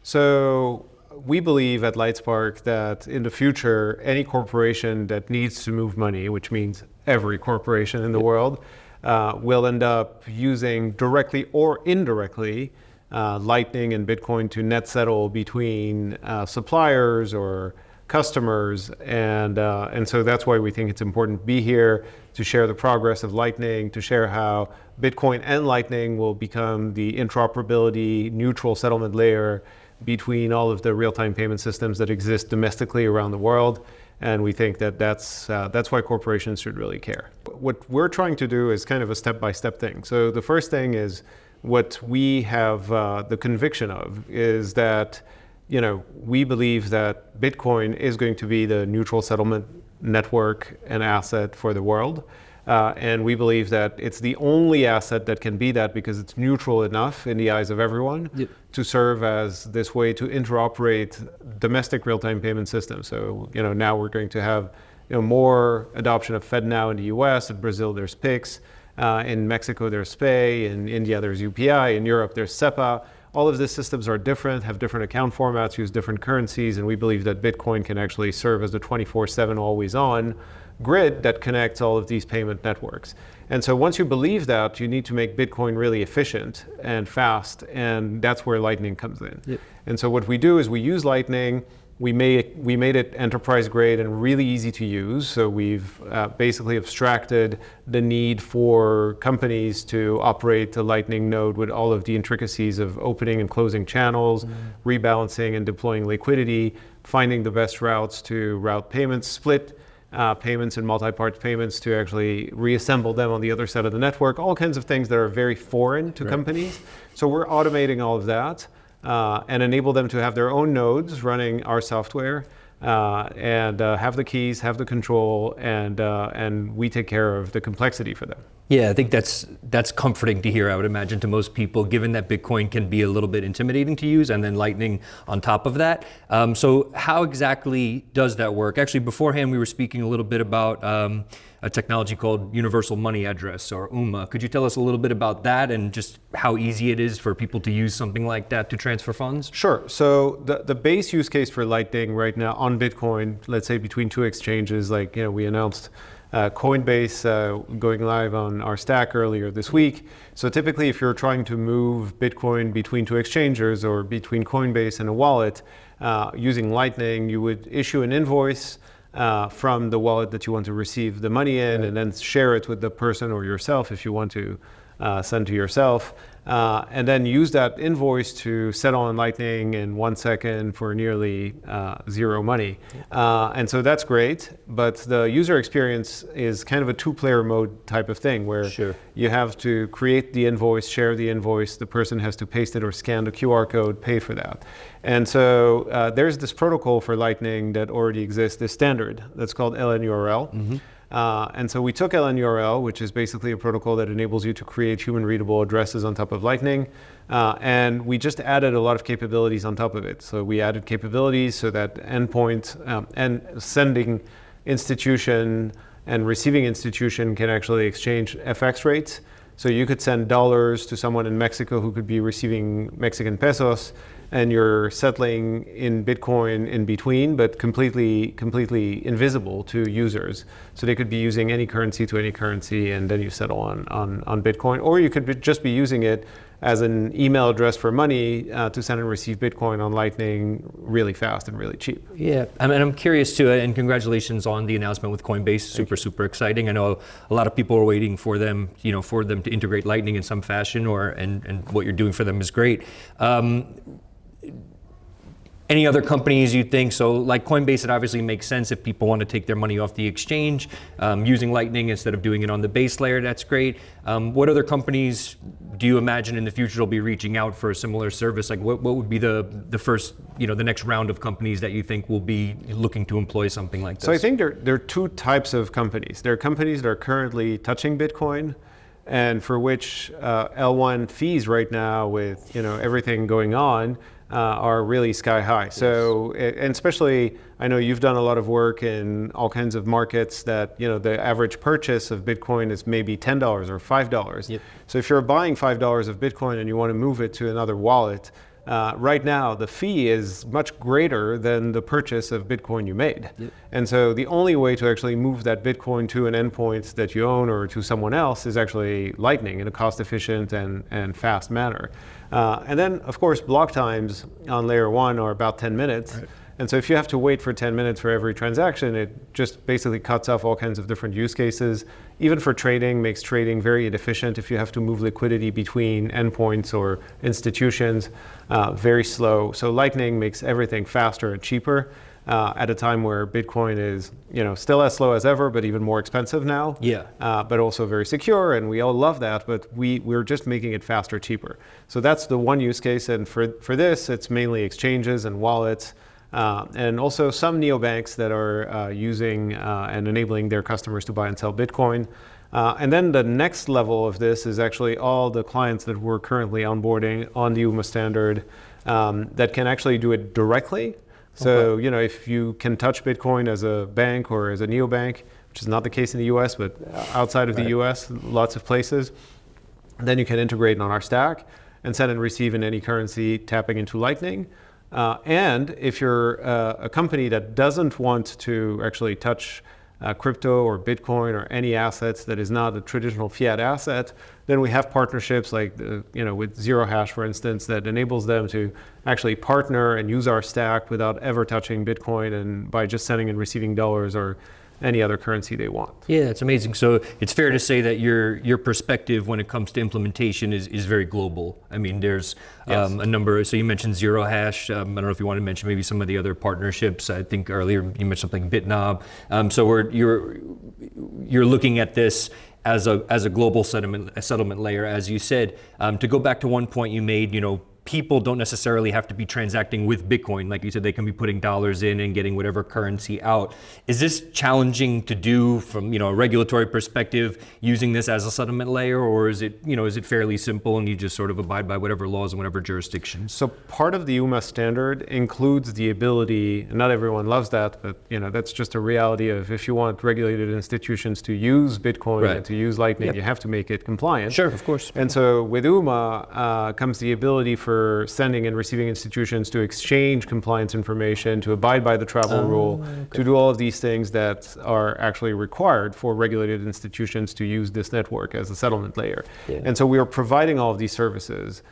So we believe at Lightspark that in the future, any corporation that needs to move money, which means every corporation in the world, will end up using directly or indirectly Lightning and Bitcoin to net settle between suppliers or customers, and so that's why we think it's important to be here to share the progress of Lightning, to share how Bitcoin and Lightning will become the interoperability neutral settlement layer between all of the real-time payment systems that exist domestically around the world. And we think that that's why corporations should really care. What we're trying to do is kind of a step-by-step thing. So the first thing is what we have the conviction of is that we believe that Bitcoin is going to be the neutral settlement network and asset for the world. And we believe that it's the only asset that can be that because it's neutral enough in the eyes of everyone to serve as this way to interoperate domestic real-time payment systems. So, now we're going to have more adoption of FedNow in the US. In Brazil, there's Pix. In Mexico, there's Pay. In India, there's UPI. In Europe, there's SEPA. All of these systems are different, have different account formats, use different currencies, and we believe that Bitcoin can actually serve as the 24/7 always-on grid that connects all of these payment networks. And so once you believe that, you need to make Bitcoin really efficient and fast, and that's where Lightning comes in. And so what we do is we use Lightning. We made it enterprise grade and really easy to use. So we've basically abstracted the need for companies to operate the Lightning node with all of the intricacies of opening and closing channels, rebalancing and deploying liquidity, finding the best routes to route payments, split payments and multi-part payments to actually reassemble them on the other side of the network, all kinds of things that are very foreign to companies. So we're automating all of that. And enable them to have their own nodes running our software and have the keys, have the control, and we take care of the complexity for them. Yeah, I think that's comforting to hear, I would imagine, to most people, given that Bitcoin can be a little bit intimidating to use, and then Lightning on top of that. So how exactly does that work? Actually, beforehand, we were speaking a little bit about a technology called Universal Money Address, or UMA. Could you tell us a little bit about that and just how easy it is for people to use something like that to transfer funds? Sure. So the base use case for Lightning right now on Bitcoin, let's say between two exchanges, like we announced Coinbase going live on our stack earlier this week. So typically, if you're trying to move Bitcoin between two exchangers or between Coinbase and a wallet using Lightning, you would issue an invoice from the wallet that you want to receive the money in, and then share it with the person or yourself if you want to send to yourself, and then use that invoice to settle on Lightning in 1 second for nearly zero money. And so that's great, but the user experience is kind of a two-player mode type of thing where you have to create the invoice, share the invoice, the person has to paste it or scan the QR code, pay for that. And so there's this protocol for Lightning that already exists, this standard that's called LNURL. And so we took LNURL, which is basically a protocol that enables you to create human readable addresses on top of Lightning, and we just added a lot of capabilities on top of it. So we added capabilities so that endpoint and sending institution and receiving institution can actually exchange FX rates. So you could send dollars to someone in Mexico who could be receiving Mexican pesos, and you're settling in Bitcoin in between, but completely invisible to users. So they could be using any currency to any currency, and then you settle on Bitcoin. Or you could just be using it as an email address for money to send and receive Bitcoin on Lightning really fast and really cheap. Yeah, I mean, I'm curious too, and congratulations on the announcement with Coinbase. Super exciting. I know a lot of people are waiting for them, for them to integrate Lightning in some fashion, and what you're doing for them is great. Any other companies you think, so like Coinbase, it obviously makes sense if people want to take their money off the exchange, using Lightning instead of doing it on the base layer, that's great. What other companies do you imagine in the future will be reaching out for a similar service? Like what would be the first, the next round of companies that you think will be looking to employ something like this? So I think there are two types of companies. There are companies that are currently touching Bitcoin, and for which L1 fees right now with everything going on are really sky high. Yes. So, and especially, I know you've done a lot of work in all kinds of markets that, the average purchase of Bitcoin is maybe $10 or $5. Yep. So if you're buying $5 of Bitcoin and you want to move it to another wallet, right now the fee is much greater than the purchase of Bitcoin you made. And so the only way to actually move that Bitcoin to an endpoint that you own or to someone else is actually Lightning in a cost-efficient and fast manner. And then, of course, block times on layer 1 are about 10 minutes. Right. And so if you have to wait for 10 minutes for every transaction, it just basically cuts off all kinds of different use cases. Even for trading, makes trading very inefficient if you have to move liquidity between endpoints or institutions, very slow. So Lightning makes everything faster and cheaper at a time where Bitcoin is, still as slow as ever, but even more expensive now. Yeah. But also very secure, and we all love that, but we're just making it faster, cheaper. So that's the one use case, and for this, it's mainly exchanges and wallets. And also some neobanks that are using and enabling their customers to buy and sell Bitcoin. And then the next level of this is actually all the clients that we're currently onboarding on the UMA standard that can actually do it directly. So, if you can touch Bitcoin as a bank or as a neobank, which is not the case in the US, but outside of the US, lots of places, then you can integrate on our stack and send and receive in any currency tapping into Lightning. And if you're a company that doesn't want to actually touch crypto or Bitcoin or any assets that is not a traditional fiat asset, then we have partnerships like with Zero Hash, for instance, that enables them to actually partner and use our stack without ever touching Bitcoin and by just sending and receiving dollars or any other currency they want. Yeah, it's amazing. So it's fair to say that your perspective when it comes to implementation is very global. I mean, there's a number. So you mentioned Zero Hash. I don't know if you want to mention maybe some of the other partnerships. I think earlier you mentioned something BitNob. So you're looking at this as a global settlement layer, as you said. To go back to one point you made, people don't necessarily have to be transacting with Bitcoin. Like you said, they can be putting dollars in and getting whatever currency out. Is this challenging to do from a regulatory perspective, using this as a settlement layer, or is it fairly simple and you just sort of abide by whatever laws in whatever jurisdictions? So part of the UMA standard includes the ability, and not everyone loves that, but that's just a reality of if you want regulated institutions to use Bitcoin and to use Lightning, you have to make it compliant. Sure, of course. And so with UMA comes the ability for sending and receiving institutions to exchange compliance information, to abide by the travel rule, to do all of these things that are actually required for regulated institutions to use this network as a settlement layer. And so we are providing all of these services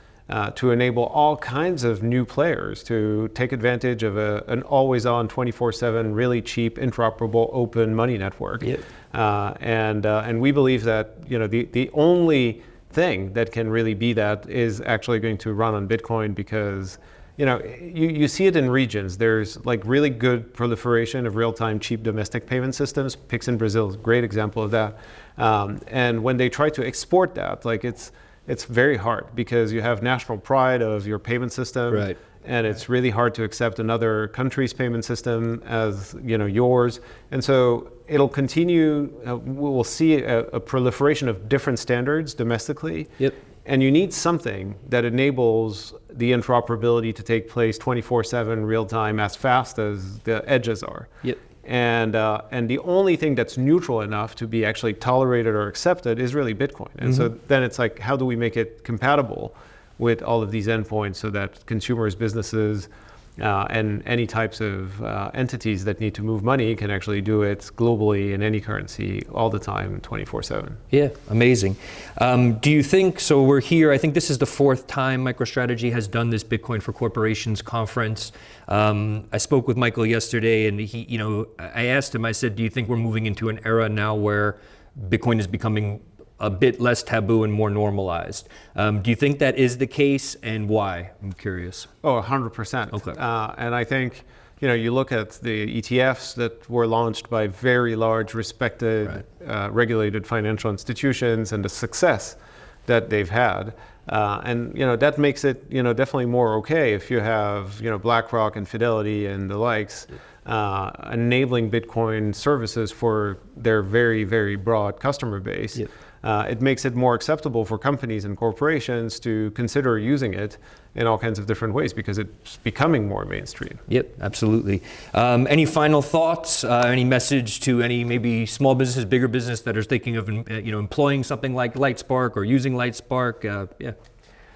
to enable all kinds of new players to take advantage of an always-on, 24/7, really cheap, interoperable, open money network. And we believe that the only thing that can really be that is actually going to run on Bitcoin, because you see it in regions. There's like really good proliferation of real-time cheap domestic payment systems. Pix in Brazil is a great example of that. And when they try to export that, it's very hard because you have national pride of your payment system. Right. And it's really hard to accept another country's payment system as yours. And so it'll continue. We'll see a proliferation of different standards domestically. And you need something that enables the interoperability to take place 24/7 real time as fast as the edges are. And the only thing that's neutral enough to be actually tolerated or accepted is really Bitcoin. And so then it's like, how do we make it compatible with all of these endpoints so that consumers, businesses, and any types of entities that need to move money can actually do it globally in any currency all the time, 24/7. Yeah, amazing. Do you think, so we're here, I think this is the fourth time MicroStrategy has done this Bitcoin for Corporations conference. I spoke with Michael yesterday and I asked him, I said, do you think we're moving into an era now where Bitcoin is becoming a bit less taboo and more normalized? Do you think that is the case, and why? I'm curious. Oh, 100%. Okay. And I think, you look at the ETFs that were launched by very large, respected, regulated financial institutions and the success that they've had. And that makes it definitely more okay if you have BlackRock and Fidelity and the likes enabling Bitcoin services for their very, very broad customer base. It makes it more acceptable for companies and corporations to consider using it in all kinds of different ways because it's becoming more mainstream. Yep, absolutely. Any final thoughts? Any message to any maybe small businesses, bigger business that are thinking of employing something like Lightspark or using Lightspark?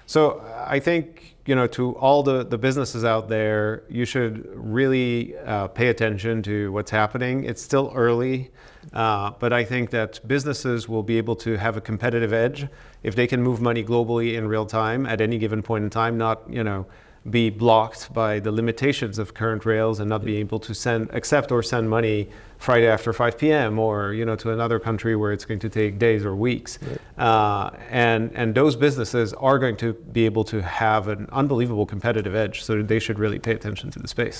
So I think, to all the businesses out there, you should really pay attention to what's happening. It's still early, but I think that businesses will be able to have a competitive edge if they can move money globally in real time at any given point in time, not, be blocked by the limitations of current rails and not be able to accept or send money Friday after 5 p.m. or to another country where it's going to take days or weeks. And those businesses are going to be able to have an unbelievable competitive edge. So they should really pay attention to the space.